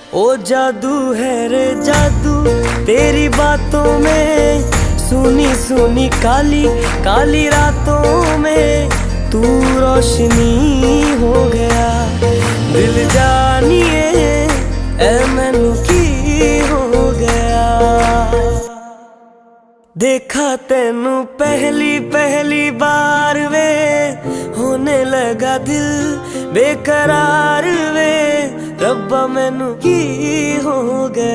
ओ जादू है रे जादू तेरी बातों में, सुनी सुनी काली काली रातों में तू रोशनी हो गया। दिल जानिए ए मैनू की हो गया। देखा तेनू पहली पहली बार वे, होने लगा दिल बेकरार वे। रब्बा मैनू की हो गया।